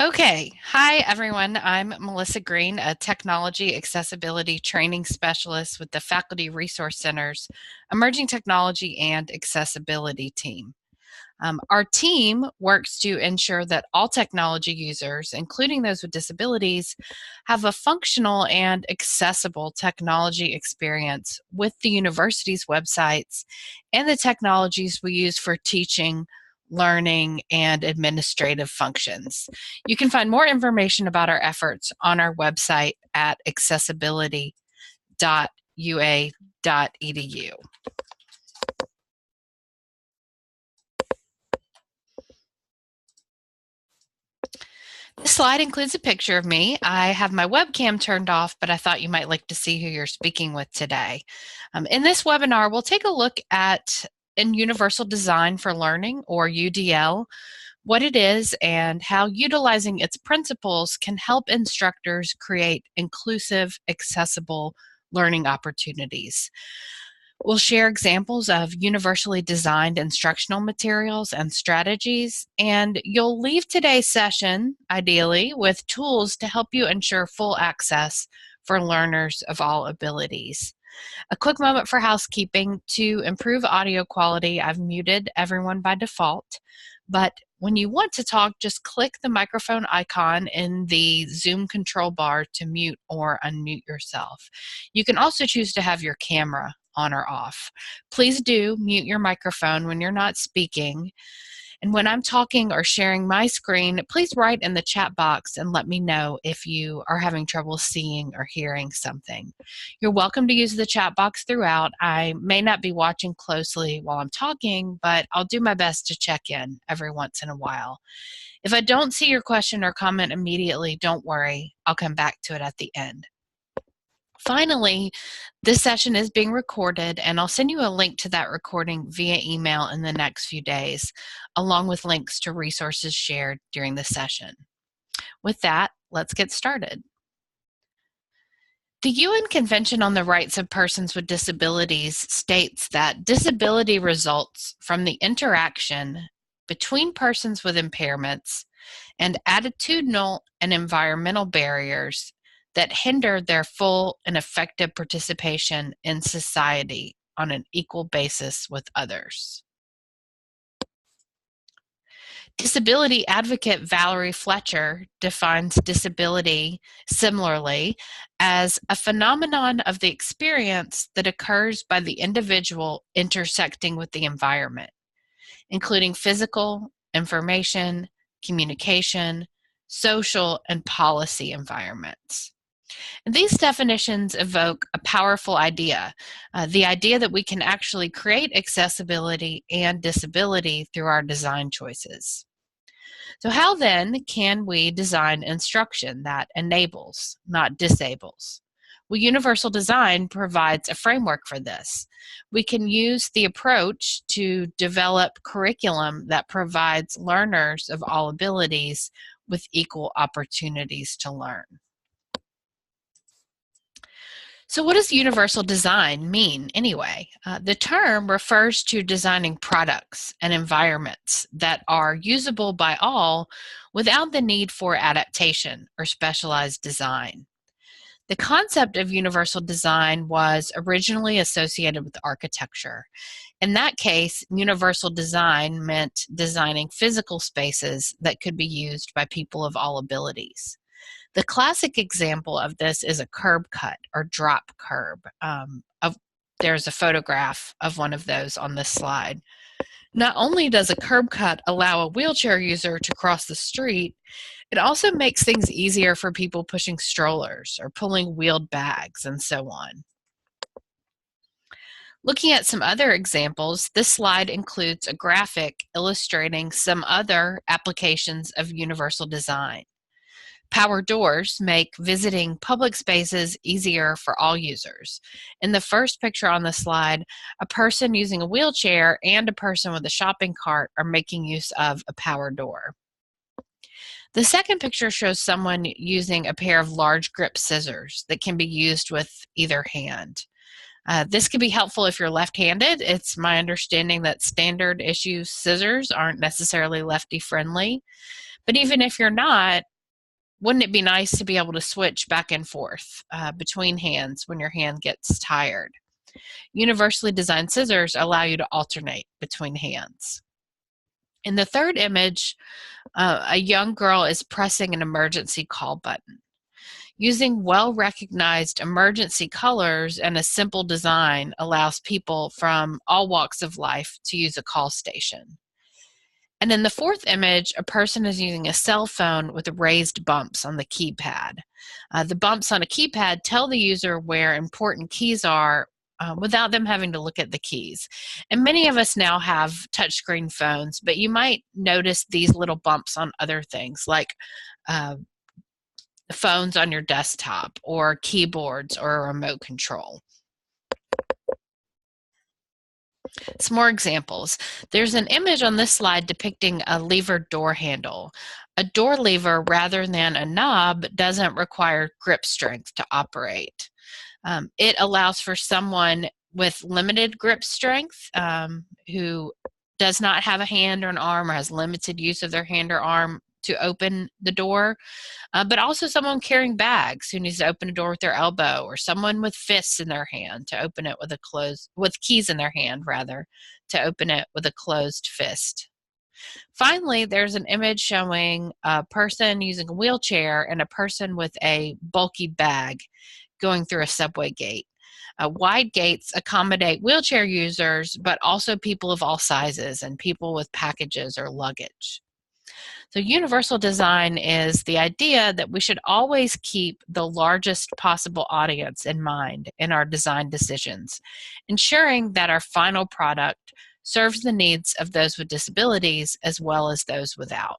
Okay, hi everyone. I'm Melissa Green, a technology accessibility training specialist with the Faculty Resource Center's Emerging Technology and Accessibility team. Our team works to ensure that all technology users, including those with disabilities, have a functional and accessible technology experience with the university's websites and the technologies we use for teaching, learning, and administrative functions. You can find more information about our efforts on our website at accessibility.ua.edu. This slide includes a picture of me. I have my webcam turned off, but I thought you might like to see who you're speaking with today. In this webinar, we'll take a look at Universal Design for Learning, or UDL, what it is and how utilizing its principles can help instructors create inclusive, accessible learning opportunities. We'll share examples of universally designed instructional materials and strategies, and you'll leave today's session, ideally, with tools to help you ensure full access for learners of all abilities. A quick moment for housekeeping. To improve audio quality, I've muted everyone by default, but when you want to talk, just click the microphone icon in the Zoom control bar to mute or unmute yourself. You can also choose to have your camera on or off. Please do mute your microphone when you're not speaking. And when I'm talking or sharing my screen, please write in the chat box and let me know if you are having trouble seeing or hearing something. You're welcome to use the chat box throughout. I may not be watching closely while I'm talking, but I'll do my best to check in every once in a while. If I don't see your question or comment immediately, don't worry. I'll come back to it at the end. Finally, this session is being recorded, and I'll send you a link to that recording via email in the next few days, along with links to resources shared during the session. With that, let's get started. The UN Convention on the Rights of Persons with Disabilities states that disability results from the interaction between persons with impairments and attitudinal and environmental barriers that hinder their full and effective participation in society on an equal basis with others. Disability advocate Valerie Fletcher defines disability similarly as a phenomenon of the experience that occurs by the individual intersecting with the environment, including physical, information, communication, social, and policy environments. And these definitions evoke a powerful idea, the idea that we can actually create accessibility and disability through our design choices. So how then can we design instruction that enables, not disables? Well, universal design provides a framework for this. We can use the approach to develop curriculum that provides learners of all abilities with equal opportunities to learn. So what does universal design mean anyway? The term refers to designing products and environments that are usable by all without the need for adaptation or specialized design. The concept of universal design was originally associated with architecture. In that case, universal design meant designing physical spaces that could be used by people of all abilities. The classic example of this is a curb cut or drop curb. There's a photograph of one of those on this slide. Not only does a curb cut allow a wheelchair user to cross the street, it also makes things easier for people pushing strollers or pulling wheeled bags and so on. Looking at some other examples, this slide includes a graphic illustrating some other applications of universal design. Power doors make visiting public spaces easier for all users. In the first picture on the slide, a person using a wheelchair and a person with a shopping cart are making use of a power door. The second picture shows someone using a pair of large grip scissors that can be used with either hand. This can be helpful if you're left-handed. It's my understanding that standard issue scissors aren't necessarily lefty friendly. But even if you're not, wouldn't it be nice to be able to switch back and forth between hands when your hand gets tired? Universally designed scissors allow you to alternate between hands. In the third image, a young girl is pressing an emergency call button. Using well-recognized emergency colors and a simple design allows people from all walks of life to use a call station. And in the fourth image, a person is using a cell phone with raised bumps on the keypad. The bumps on a keypad tell the user where important keys are without them having to look at the keys. And many of us now have touchscreen phones, but you might notice these little bumps on other things like phones on your desktop or keyboards or a remote control. Some more examples. There's an image on this slide depicting a lever door handle. A door lever, rather than a knob, doesn't require grip strength to operate. It allows for someone with limited grip strength who does not have a hand or an arm or has limited use of their hand or arm to open the door, but also someone carrying bags who needs to open a door with their elbow, or someone with fists in their hand to open it with keys in their hand rather, to open it with a closed fist. Finally, there's an image showing a person using a wheelchair and a person with a bulky bag going through a subway gate. Wide gates accommodate wheelchair users, but also people of all sizes and people with packages or luggage. So universal design is the idea that we should always keep the largest possible audience in mind in our design decisions, ensuring that our final product serves the needs of those with disabilities as well as those without.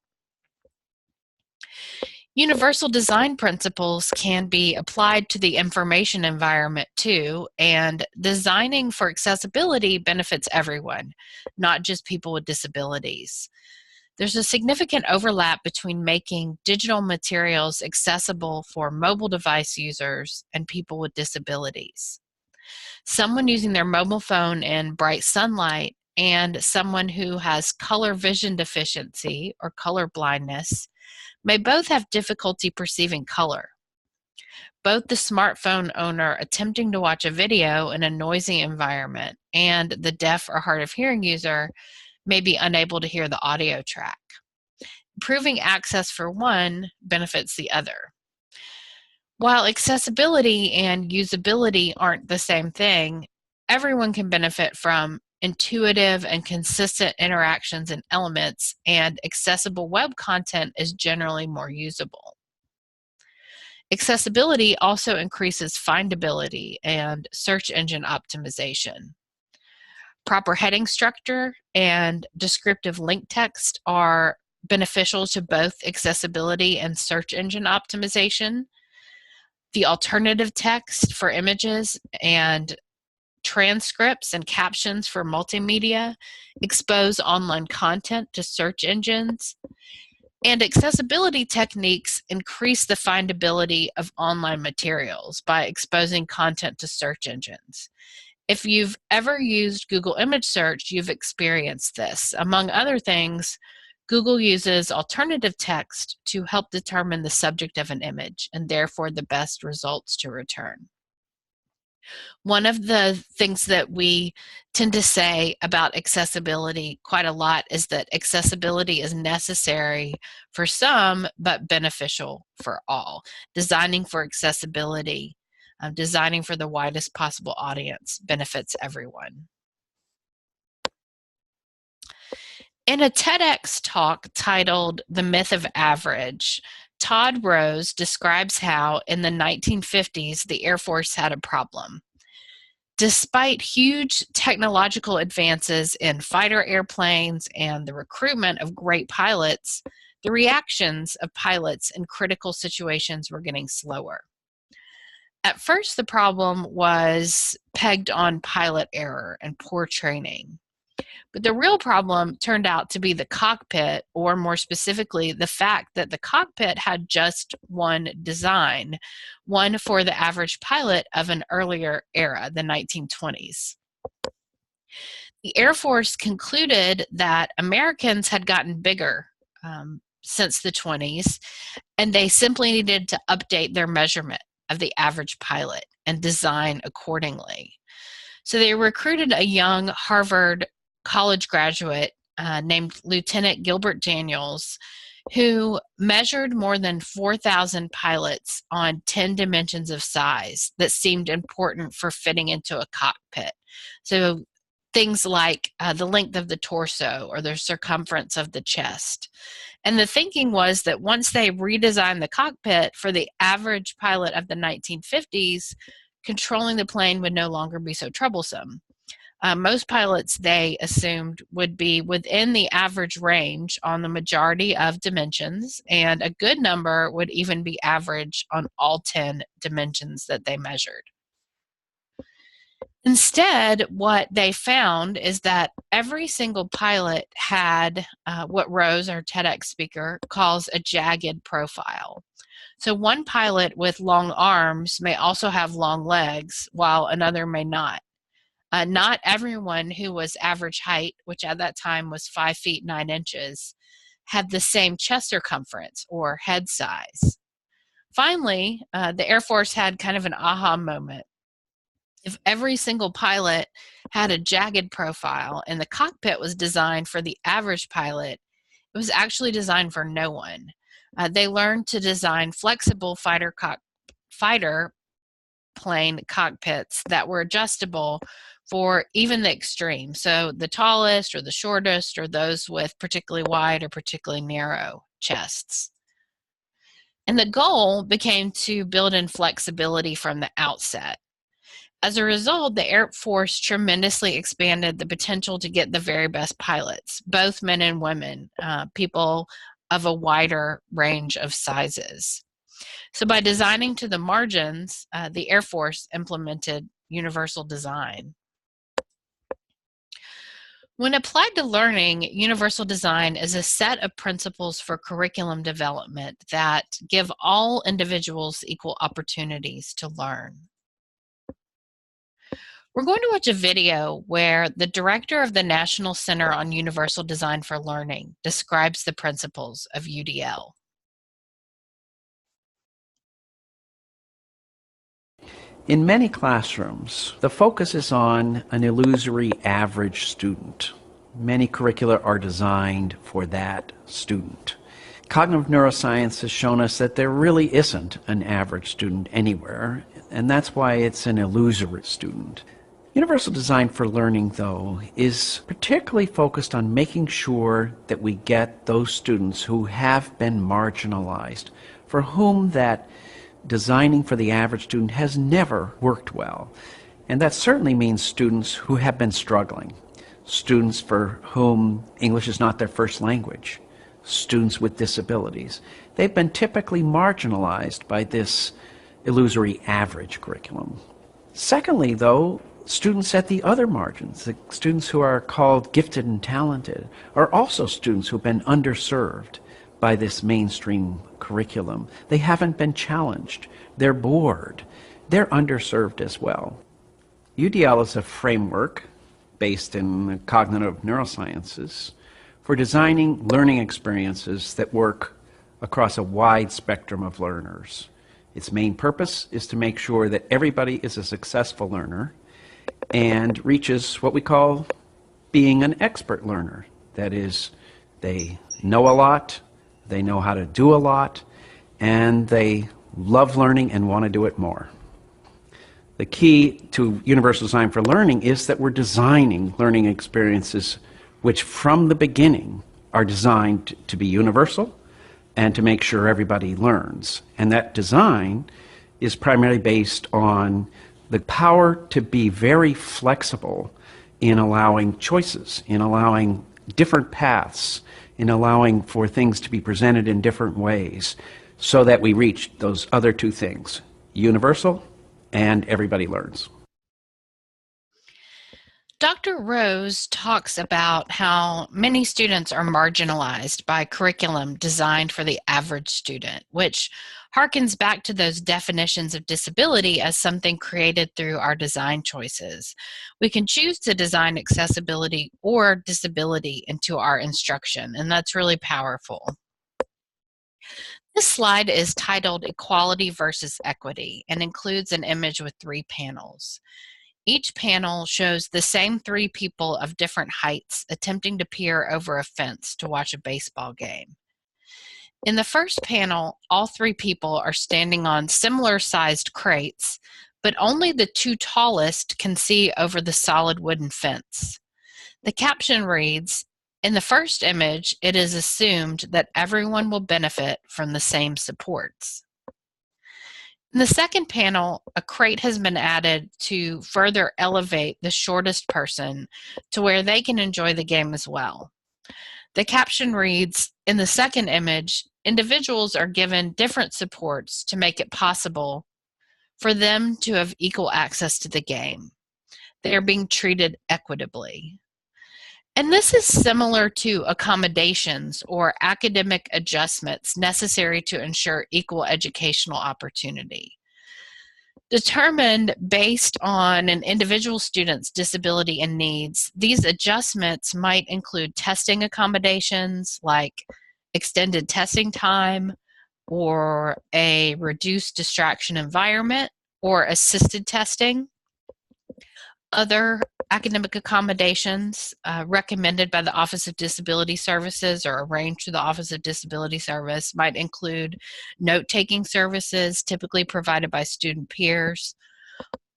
Universal design principles can be applied to the information environment too, and designing for accessibility benefits everyone, not just people with disabilities. There's a significant overlap between making digital materials accessible for mobile device users and people with disabilities. Someone using their mobile phone in bright sunlight and someone who has color vision deficiency or color blindness may both have difficulty perceiving color. Both the smartphone owner attempting to watch a video in a noisy environment and the deaf or hard of hearing user may be unable to hear the audio track. Improving access for one benefits the other. While accessibility and usability aren't the same thing, everyone can benefit from intuitive and consistent interactions and elements, and accessible web content is generally more usable. Accessibility also increases findability and search engine optimization. Proper heading structure and descriptive link text are beneficial to both accessibility and search engine optimization. The alternative text for images and transcripts and captions for multimedia expose online content to search engines. And accessibility techniques increase the findability of online materials by exposing content to search engines. If you've ever used Google Image Search, you've experienced this. Among other things, Google uses alternative text to help determine the subject of an image and therefore the best results to return. One of the things that we tend to say about accessibility quite a lot is that accessibility is necessary for some, but beneficial for all. Designing for accessibility, designing for the widest possible audience benefits everyone. In a TEDx talk titled "The Myth of Average," Todd Rose describes how in the 1950s the Air Force had a problem. Despite huge technological advances in fighter airplanes and the recruitment of great pilots, the reactions of pilots in critical situations were getting slower. At first, the problem was pegged on pilot error and poor training. But the real problem turned out to be the cockpit, or more specifically, the fact that the cockpit had just one design, one for the average pilot of an earlier era, the 1920s. The Air Force concluded that Americans had gotten bigger, since the 20s, and they simply needed to update their measurement of the average pilot and design accordingly. So they recruited a young Harvard college graduate named Lieutenant Gilbert Daniels, who measured more than 4,000 pilots on 10 dimensions of size that seemed important for fitting into a cockpit. So things like the length of the torso or the circumference of the chest. And the thinking was that once they redesigned the cockpit for the average pilot of the 1950s, controlling the plane would no longer be so troublesome. Most pilots, they assumed, would be within the average range on the majority of dimensions, and a good number would even be average on all 10 dimensions that they measured. Instead, what they found is that every single pilot had what Rose, our TEDx speaker, calls a jagged profile. So one pilot with long arms may also have long legs, while another may not. Not everyone who was average height, which at that time was 5 feet 9 inches, had the same chest circumference or head size. Finally, the Air Force had kind of an aha moment. If every single pilot had a jagged profile and the cockpit was designed for the average pilot, it was actually designed for no one. They learned to design flexible fighter plane cockpits that were adjustable for even the extreme. So the tallest or the shortest or those with particularly wide or particularly narrow chests. And the goal became to build in flexibility from the outset. As a result, the Air Force tremendously expanded the potential to get the very best pilots, both men and women, people of a wider range of sizes. So by designing to the margins, the Air Force implemented universal design. When applied to learning, universal design is a set of principles for curriculum development that give all individuals equal opportunities to learn. We're going to watch a video where the director of the National Center on Universal Design for Learning describes the principles of UDL. In many classrooms, the focus is on an illusory average student. Many curricula are designed for that student. Cognitive neuroscience has shown us that there really isn't an average student anywhere, and that's why it's an illusory student. Universal design for learning, though, is particularly focused on making sure that we get those students who have been marginalized, for whom that designing for the average student has never worked well. And that certainly means students who have been struggling, students for whom English is not their first language, students with disabilities. They've been typically marginalized by this illusory average curriculum. Secondly, though, students at the other margins, the students who are called gifted and talented, are also students who have been underserved by this mainstream curriculum. They haven't been challenged. They're bored. They're underserved as well. UDL is a framework based in the cognitive neurosciences for designing learning experiences that work across a wide spectrum of learners. Its main purpose is to make sure that everybody is a successful learner and reaches what we call being an expert learner. That is, they know a lot, they know how to do a lot, and they love learning and want to do it more. The key to universal design for learning is that we're designing learning experiences which from the beginning are designed to be universal and to make sure everybody learns. And that design is primarily based on the power to be very flexible in allowing choices, in allowing different paths, in allowing for things to be presented in different ways so that we reach those other two things, universal and everybody learns. Dr. Rose talks about how many students are marginalized by curriculum designed for the average student, which harkens back to those definitions of disability as something created through our design choices. We can choose to design accessibility or disability into our instruction, and that's really powerful. This slide is titled Equality versus Equity and includes an image with 3 panels. Each panel shows the same 3 people of different heights attempting to peer over a fence to watch a baseball game. In the first panel, all 3 people are standing on similar-sized crates, but only the 2 tallest can see over the solid wooden fence. The caption reads, "In the first image, it is assumed that everyone will benefit from the same supports." In the second panel, a crate has been added to further elevate the shortest person to where they can enjoy the game as well. The caption reads, "In the second image, individuals are given different supports to make it possible for them to have equal access to the game. They are being treated equitably." And this is similar to accommodations or academic adjustments necessary to ensure equal educational opportunity. Determined based on an individual student's disability and needs, these adjustments might include testing accommodations like extended testing time or a reduced distraction environment or assisted testing. Other academic accommodations recommended by the Office of Disability Services or arranged through the Office of Disability Service might include note-taking services typically provided by student peers,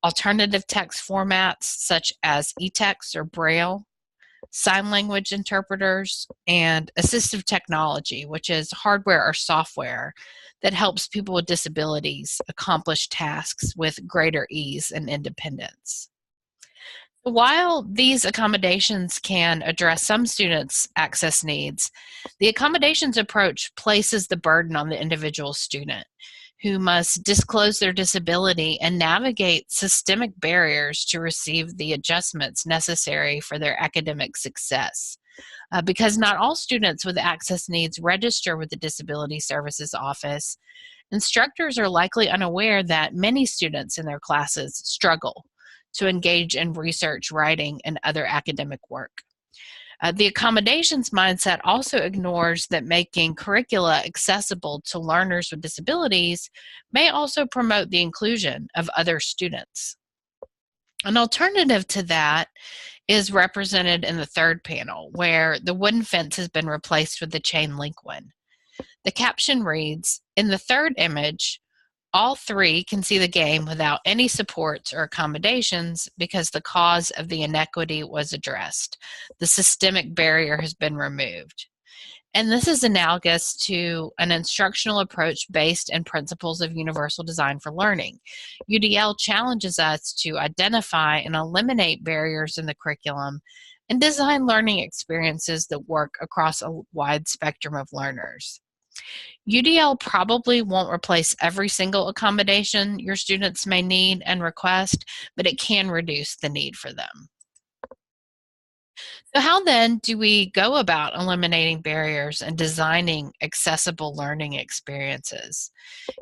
alternative text formats such as e-text or Braille, sign language interpreters, and assistive technology, which is hardware or software that helps people with disabilities accomplish tasks with greater ease and independence. While these accommodations can address some students' access needs, the accommodations approach places the burden on the individual student, who must disclose their disability and navigate systemic barriers to receive the adjustments necessary for their academic success. Because not all students with access needs register with the Disability Services Office, instructors are likely unaware that many students in their classes struggle to engage in research, writing, and other academic work. The accommodations mindset also ignores that making curricula accessible to learners with disabilities may also promote the inclusion of other students. An alternative to that is represented in the third panel, where the wooden fence has been replaced with the chain link one. The caption reads, "In the third image, all 3 can see the game without any supports or accommodations because the cause of the inequity was addressed. The systemic barrier has been removed." And this is analogous to an instructional approach based in principles of universal design for learning. UDL challenges us to identify and eliminate barriers in the curriculum and design learning experiences that work across a wide spectrum of learners. UDL probably won't replace every single accommodation your students may need and request, but it can reduce the need for them. So how then do we go about eliminating barriers and designing accessible learning experiences?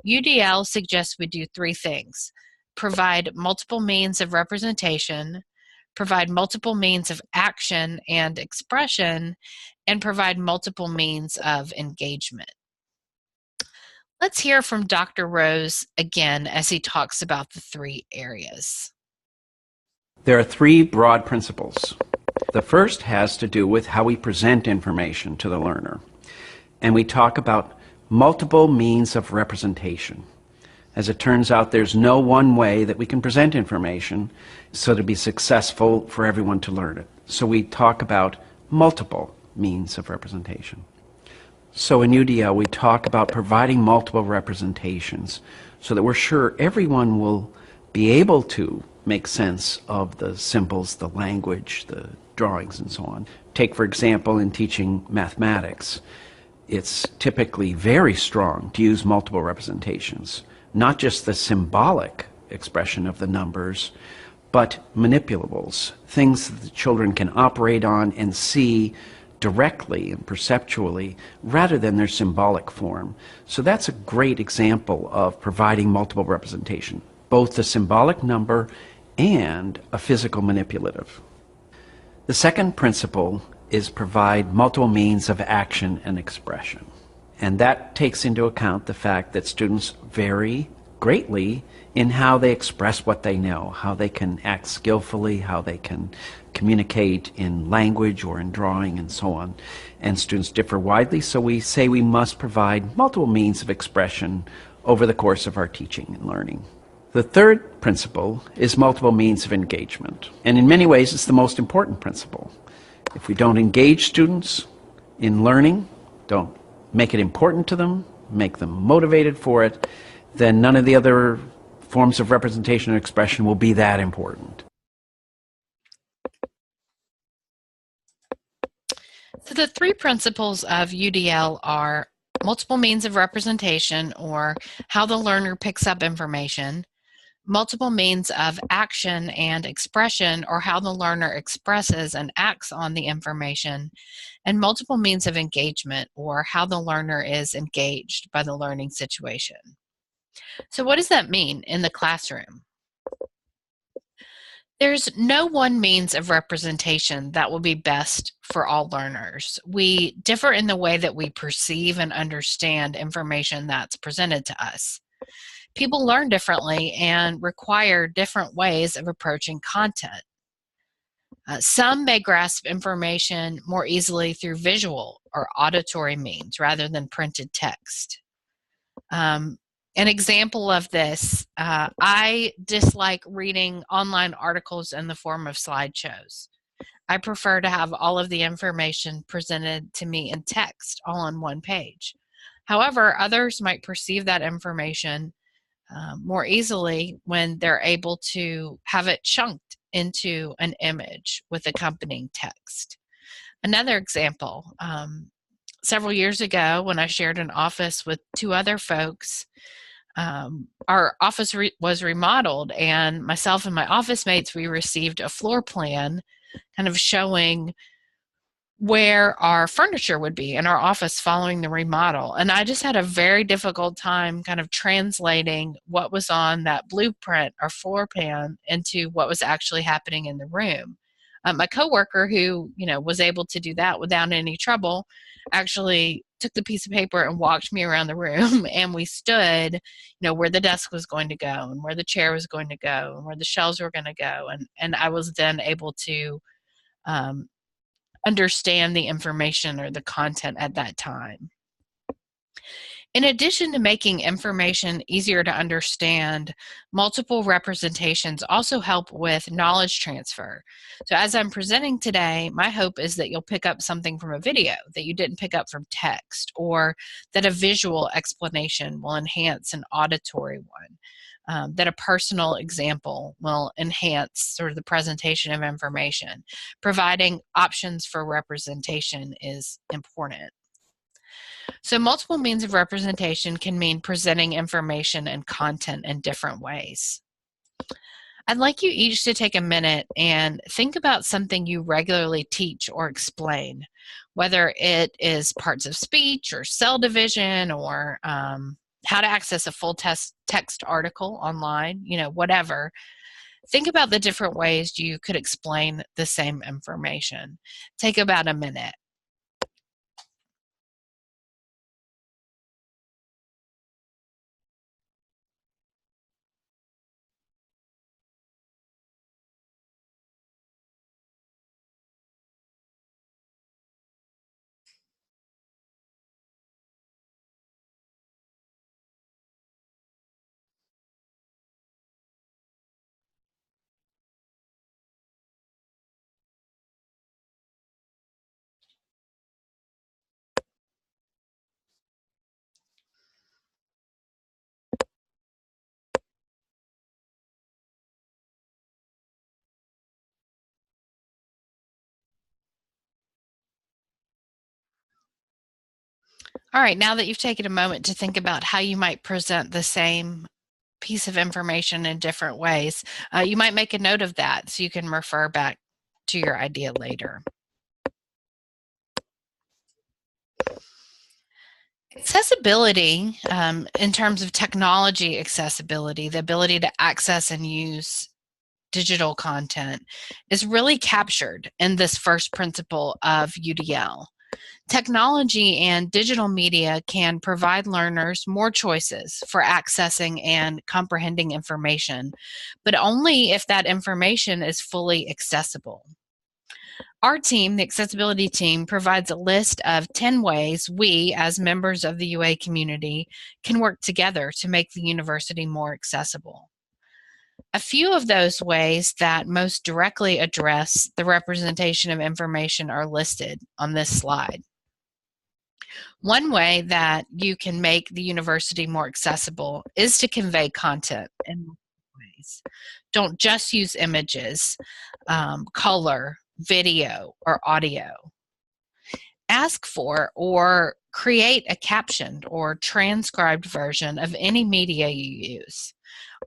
UDL suggests we do 3 things: provide multiple means of representation, provide multiple means of action and expression, and provide multiple means of engagement. Let's hear from Dr. Rose again as he talks about the 3 areas. There are 3 broad principles. The first has to do with how we present information to the learner. And we talk about multiple means of representation. As it turns out, there's no one way that we can present information so to be successful for everyone to learn it. So we talk about multiple means of representation. So in UDL, we talk about providing multiple representations so that we're sure everyone will be able to make sense of the symbols, the language, the drawings, and so on. Take, for example, in teaching mathematics, it's typically very strong to use multiple representations, not just the symbolic expression of the numbers, but manipulables, things that the children can operate on and see directly and perceptually rather than their symbolic form. So that's a great example of providing multiple representation, both the symbolic number and a physical manipulative. The second principle is provide multiple means of action and expression. And that takes into account the fact that students vary greatly in how they express what they know, how they can act skillfully, how they can communicate in language or in drawing and so on. And students differ widely, so we say we must provide multiple means of expression over the course of our teaching and learning. The third principle is multiple means of engagement. And in many ways, it's the most important principle. If we don't engage students in learning, don't make it important to them, make them motivated for it, then none of the other forms of representation and expression will be that important. So the three principles of UDL are multiple means of representation, or how the learner picks up information, multiple means of action and expression, or how the learner expresses and acts on the information, and multiple means of engagement, or how the learner is engaged by the learning situation. So what does that mean in the classroom? There's no one means of representation that will be best for all learners. We differ in the way that we perceive and understand information that's presented to us. People learn differently and require different ways of approaching content. Some may grasp information more easily through visual or auditory means rather than printed text. An example of this, I dislike reading online articles in the form of slideshows. I prefer to have all of the information presented to me in text all on one page. However, others might perceive that information more easily when they're able to have it chunked into an image with accompanying text. Another example, several years ago when I shared an office with two other folks, our office was remodeled, and myself and my office mates, we received a floor plan kind of showing where our furniture would be in our office following the remodel. And I just had a very difficult time kind of translating what was on that blueprint or floor plan into what was actually happening in the room. My coworker, who was able to do that without any trouble, actually took the piece of paper and walked me around the room, and we stood, where the desk was going to go and where the chair was going to go and where the shelves were going to go, and I was then able to understand the information or the content at that time. In addition to making information easier to understand, multiple representations also help with knowledge transfer. So as I'm presenting today, my hope is that you'll pick up something from a video that you didn't pick up from text, or that a visual explanation will enhance an auditory one. That a personal example will enhance sort of the presentation of information. Providing options for representation is important. So multiple means of representation can mean presenting information and content in different ways. I'd like you each to take a minute and think about something you regularly teach or explain, whether it is parts of speech or cell division, or how to access a full text article online, whatever. Think about the different ways you could explain the same information. Take about a minute. All right, now that you've taken a moment to think about how you might present the same piece of information in different ways, you might make a note of that so you can refer back to your idea later. Accessibility, in terms of technology accessibility, the ability to access and use digital content, is really captured in this first principle of UDL. Technology and digital media can provide learners more choices for accessing and comprehending information, but only if that information is fully accessible. Our team, the accessibility team, provides a list of 10 ways we, as members of the UA community, can work together to make the university more accessible. A few of those ways that most directly address the representation of information are listed on this slide. One way that you can make the university more accessible is to convey content in multiple ways. Don't just use images, color, video, or audio. Ask for or create a captioned or transcribed version of any media you use.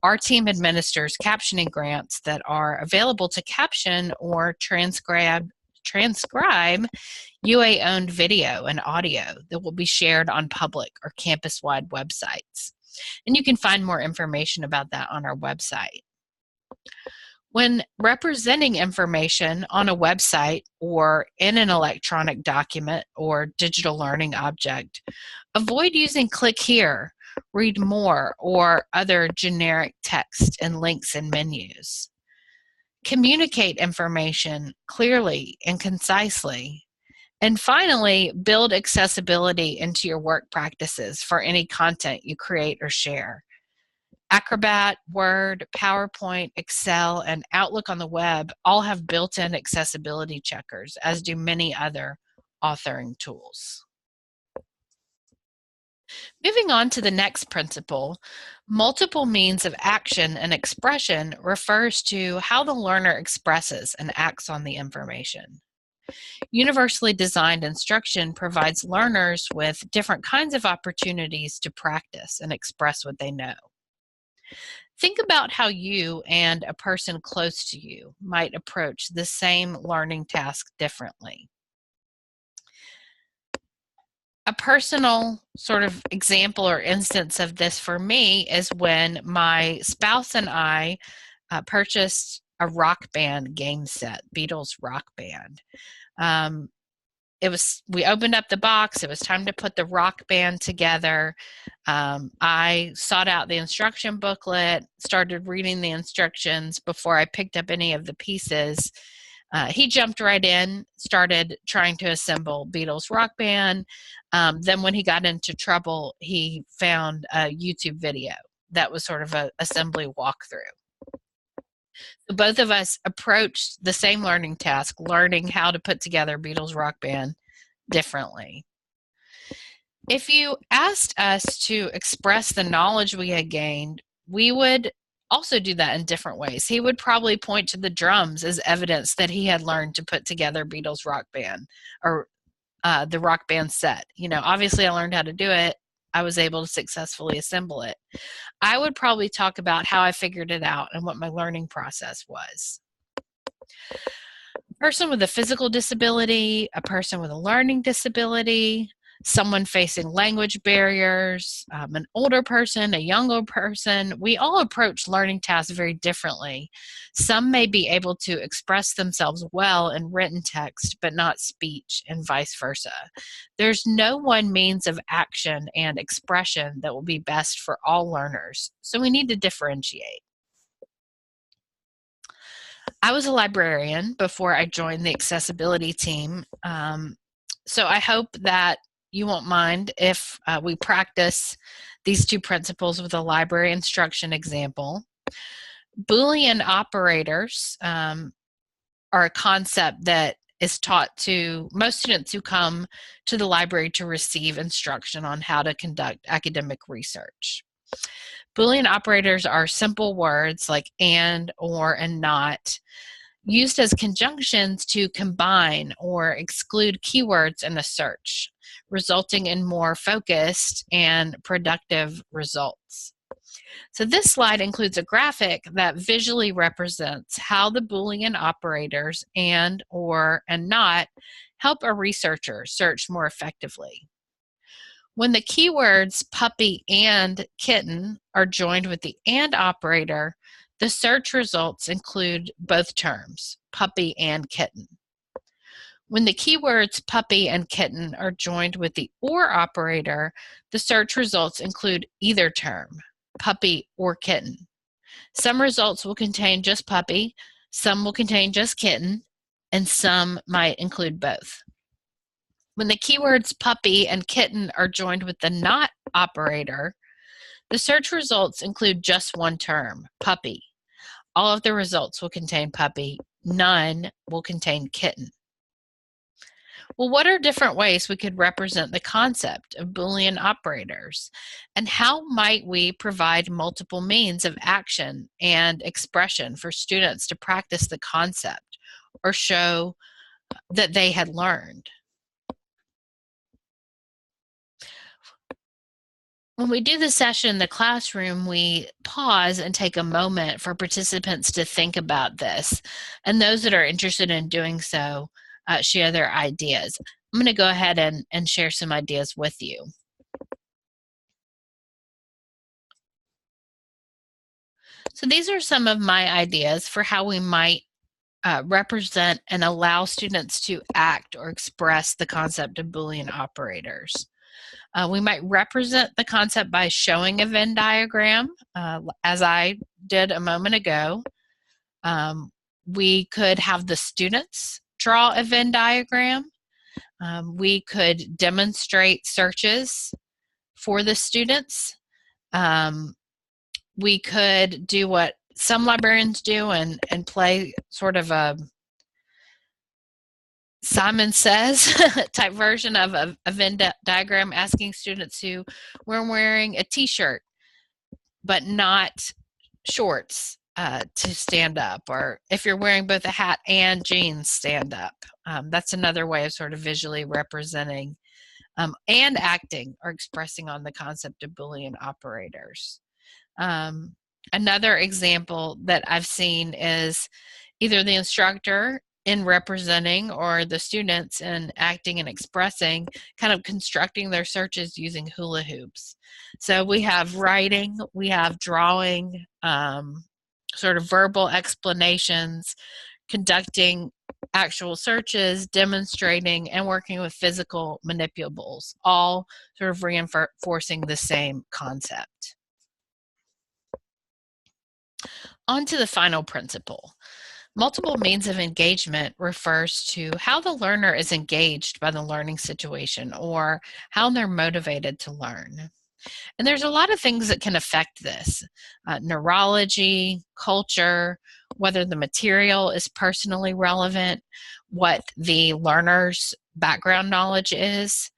Our team administers captioning grants that are available to caption or transcribe UA-owned video and audio that will be shared on public or campus-wide websites. And you can find more information about that on our website. When representing information on a website or in an electronic document or digital learning object, avoid using click here, read more, or other generic text and links and menus. Communicate information clearly and concisely. And finally, build accessibility into your work practices for any content you create or share. Acrobat, Word, PowerPoint, Excel, and Outlook on the web all have built-in accessibility checkers, as do many other authoring tools. Moving on to the next principle, multiple means of action and expression refers to how the learner expresses and acts on the information. Universally designed instruction provides learners with different kinds of opportunities to practice and express what they know. Think about how you and a person close to you might approach the same learning task differently. A personal sort of example or instance of this for me is when my spouse and I purchased a Rock Band game set, Beatles Rock Band. We opened up the box. It was time to put the Rock Band together. I sought out the instruction booklet, started reading the instructions before I picked up any of the pieces. He jumped right in, started trying to assemble Beatles Rock Band. Then when he got into trouble, he found a YouTube video that was sort of an assembly walkthrough. So both of us approached the same learning task, learning how to put together Beatles Rock Band differently. If you asked us to express the knowledge we had gained, we would also do that in different ways. He would probably point to the drums as evidence that he had learned to put together Beatles Rock Band or the Rock Band set. You know, obviously I learned how to do it. I was able to successfully assemble it. I would probably talk about how I figured it out and what my learning process was. A person with a physical disability, a person with a learning disability, someone facing language barriers, an older person, a younger person, we all approach learning tasks very differently. Some may be able to express themselves well in written text, but not speech, and vice versa. There's no one means of action and expression that will be best for all learners, so we need to differentiate. I was a librarian before I joined the accessibility team, so I hope that you won't mind if we practice these two principles with a library instruction example. Boolean operators are a concept that is taught to most students who come to the library to receive instruction on how to conduct academic research. Boolean operators are simple words like and, or, and not, used as conjunctions to combine or exclude keywords in a search, resulting in more focused and productive results. So this slide includes a graphic that visually represents how the Boolean operators and, or, and not help a researcher search more effectively. When the keywords puppy and kitten are joined with the and operator, the search results include both terms, puppy and kitten. When the keywords puppy and kitten are joined with the or operator, the search results include either term, puppy or kitten. Some results will contain just puppy, some will contain just kitten, and some might include both. When the keywords puppy and kitten are joined with the not operator, the search results include just one term, puppy. All of the results will contain puppy, none will contain kitten. Well, what are different ways we could represent the concept of Boolean operators? And how might we provide multiple means of action and expression for students to practice the concept or show that they had learned? When we do the session in the classroom, we pause and take a moment for participants to think about this. And those that are interested in doing so, share their ideas. I'm going to go ahead and share some ideas with you. So these are some of my ideas for how we might represent and allow students to act or express the concept of Boolean operators. We might represent the concept by showing a Venn diagram, as I did a moment ago. We could have the students draw a Venn diagram. We could demonstrate searches for the students. We could do what some librarians do and play sort of a Simon Says type version of a Venn diagram, asking students who were wearing a t-shirt but not shorts to stand up, or if you're wearing both a hat and jeans, stand up. That's another way of sort of visually representing and acting or expressing on the concept of Boolean operators. Another example that I've seen is either the instructor in representing or the students in acting and expressing, kind of constructing their searches using hula hoops. So we have writing, we have drawing, sort of verbal explanations, conducting actual searches, demonstrating, and working with physical manipulables, all sort of reinforcing the same concept. On to the final principle. Multiple means of engagement refers to how the learner is engaged by the learning situation or how they're motivated to learn. And there's a lot of things that can affect this. Neurology, culture, whether the material is personally relevant, what the learner's background knowledge is.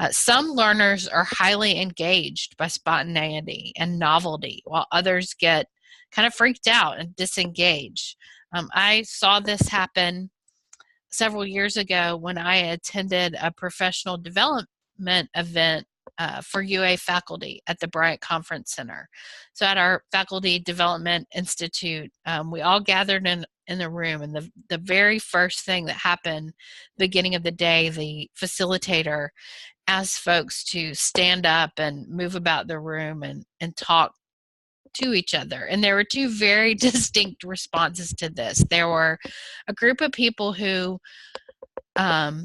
Some learners are highly engaged by spontaneity and novelty, while others get kind of freaked out and disengaged. I saw this happen several years ago when I attended a professional development event for UA faculty at the Bryant Conference Center. So at our Faculty Development Institute, we all gathered in the room, and the very first thing that happened beginning of the day, the facilitator asked folks to stand up and move about the room and talk to each other. And there were two very distinct responses to this. There were a group of people who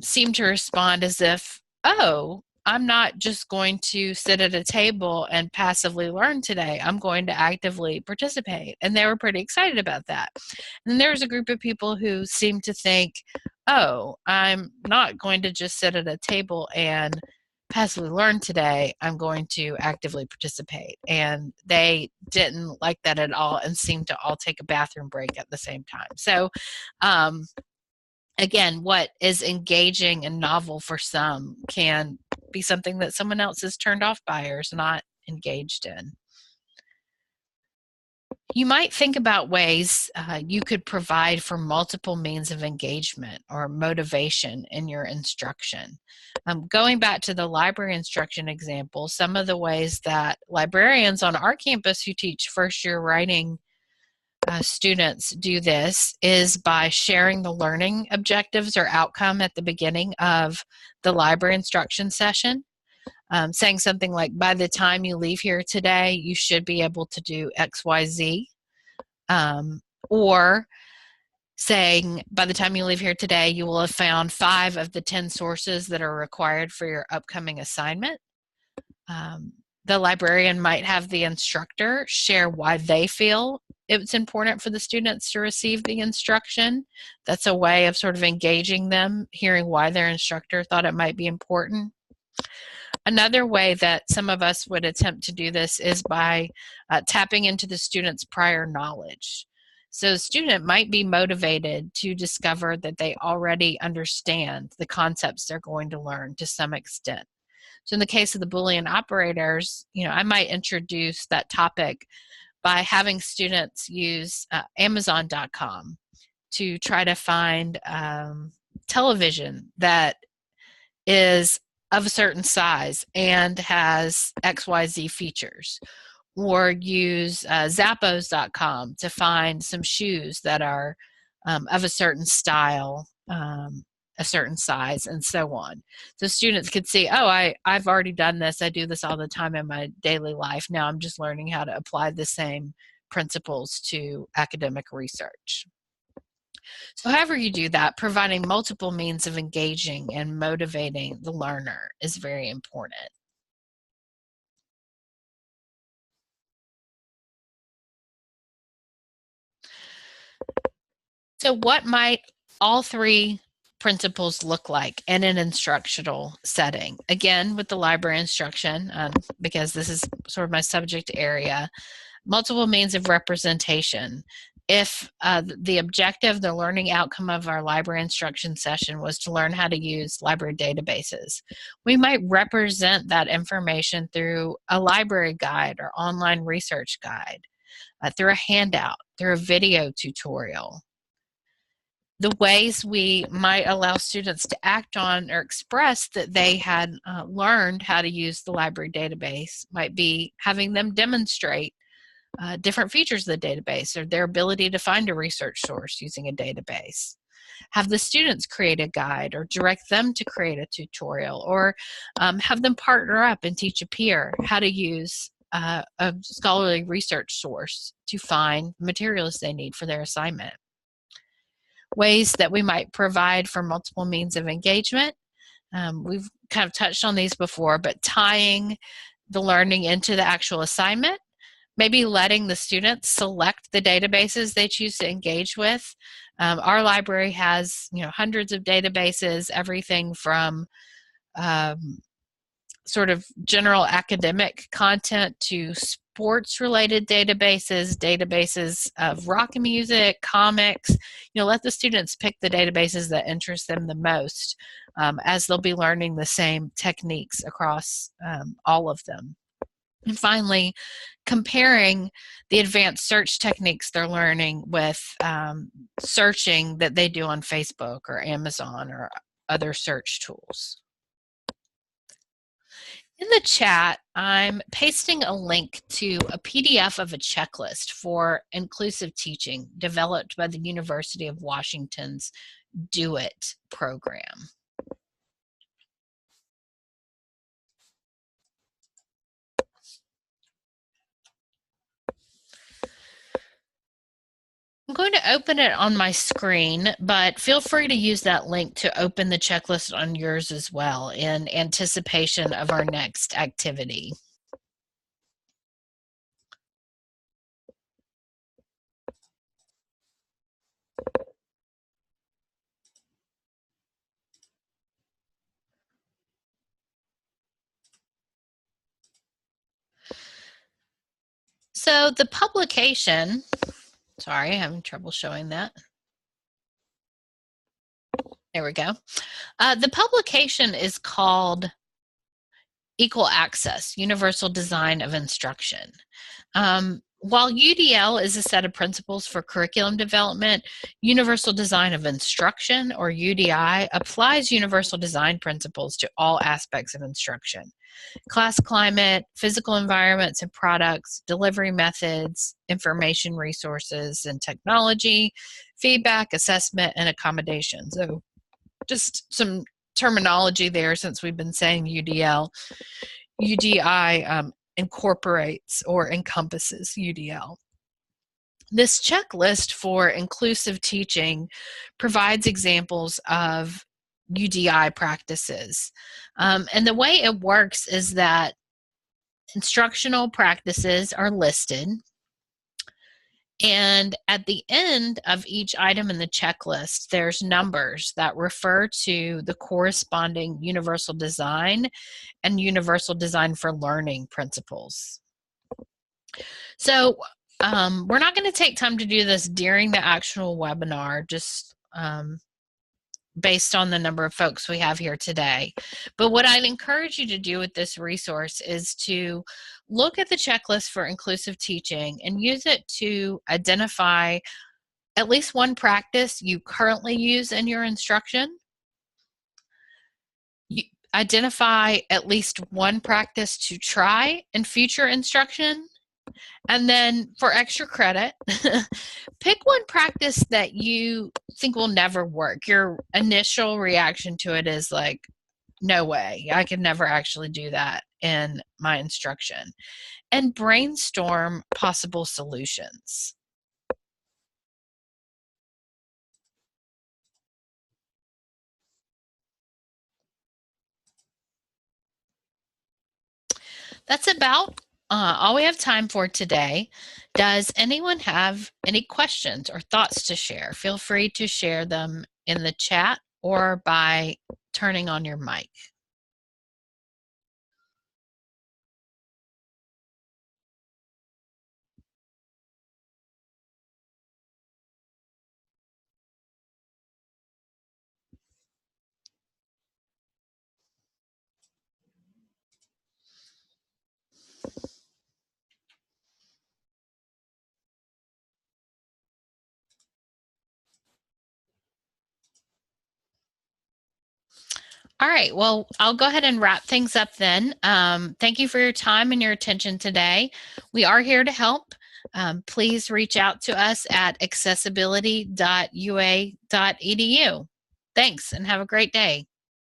seemed to respond as if, oh, I'm not just going to sit at a table and passively learn today. I'm going to actively participate. And they were pretty excited about that. And then there was a group of people who seemed to think, oh, I'm not going to just sit at a table and passively learn today. I'm going to actively participate. And they didn't like that at all and seemed to all take a bathroom break at the same time. So, again, what is engaging and novel for some can be something that someone else is turned off by or is not engaged in. You might think about ways you could provide for multiple means of engagement or motivation in your instruction. Going back to the library instruction example, some of the ways that librarians on our campus who teach first-year writing students do this is by sharing the learning objectives or outcome at the beginning of the library instruction session. Saying something like, by the time you leave here today, you should be able to do X, Y, Z. Or saying by the time you leave here today, you will have found 5 of the 10 sources that are required for your upcoming assignment. The librarian might have the instructor share why they feel it's important for the students to receive the instruction. That's a way of sort of engaging them, hearing why their instructor thought it might be important. Another way that some of us would attempt to do this is by tapping into the student's prior knowledge. So the student might be motivated to discover that they already understand the concepts they're going to learn to some extent. So in the case of the Boolean operators, I might introduce that topic by having students use Amazon.com to try to find television that is of a certain size and has XYZ features, or use Zappos.com to find some shoes that are of a certain style, a certain size, and so on. So students could see, oh, I've already done this. I do this all the time in my daily life. Now I'm just learning how to apply the same principles to academic research. So however you do that, providing multiple means of engaging and motivating the learner is very important. So what might all 3 principles look like in an instructional setting? Again, with the library instruction, because this is sort of my subject area, multiple means of representation. If the objective, the learning outcome of our library instruction session was to learn how to use library databases, we might represent that information through a library guide or online research guide, through a handout, through a video tutorial. The ways we might allow students to act on or express that they had learned how to use the library database might be having them demonstrate different features of the database or their ability to find a research source using a database. Have the students create a guide or direct them to create a tutorial, or have them partner up and teach a peer how to use a scholarly research source to find materials they need for their assignment. Ways that we might provide for multiple means of engagement. We've kind of touched on these before, but tying the learning into the actual assignment, maybe letting the students select the databases they choose to engage with. Our library has hundreds of databases, everything from sort of general academic content to sports-related databases, databases of rock music, comics. Let the students pick the databases that interest them the most, as they'll be learning the same techniques across all of them. And finally, comparing the advanced search techniques they're learning with searching that they do on Facebook or Amazon or other search tools. In the chat, I'm pasting a link to a PDF of a checklist for inclusive teaching developed by the University of Washington's Do It program. I'm going to open it on my screen, but feel free to use that link to open the checklist on yours as well in anticipation of our next activity. So the publication, sorry, I'm having trouble showing that. There we go. The publication is called Equal Access, Universal Design of Instruction. While UDL is a set of principles for curriculum development, Universal Design of Instruction, or UDI, applies universal design principles to all aspects of instruction. Class climate, physical environments and products, delivery methods, information resources and technology, feedback, assessment, and accommodation. So just some terminology there since we've been saying UDL. UDI incorporates or encompasses UDL. This checklist for inclusive teaching provides examples of UDI practices. And the way it works is that instructional practices are listed, and at the end of each item in the checklist, there's numbers that refer to the corresponding universal design and universal design for learning principles. So we're not going to take time to do this during the actual webinar, just based on the number of folks we have here today. But what I'd encourage you to do with this resource is to look at the checklist for inclusive teaching and use it to identify at least one practice you currently use in your instruction. You identify at least one practice to try in future instruction. And then for extra credit, pick one practice that you think will never work. Your initial reaction to it is like, no way, I could never actually do that in my instruction. And brainstorm possible solutions. That's about all we have time for today. Does anyone have any questions or thoughts to share? Feel free to share them in the chat or by turning on your mic. All right, well, I'll go ahead and wrap things up then. Thank you for your time and your attention today. We are here to help. Please reach out to us at accessibility.ua.edu. Thanks and have a great day.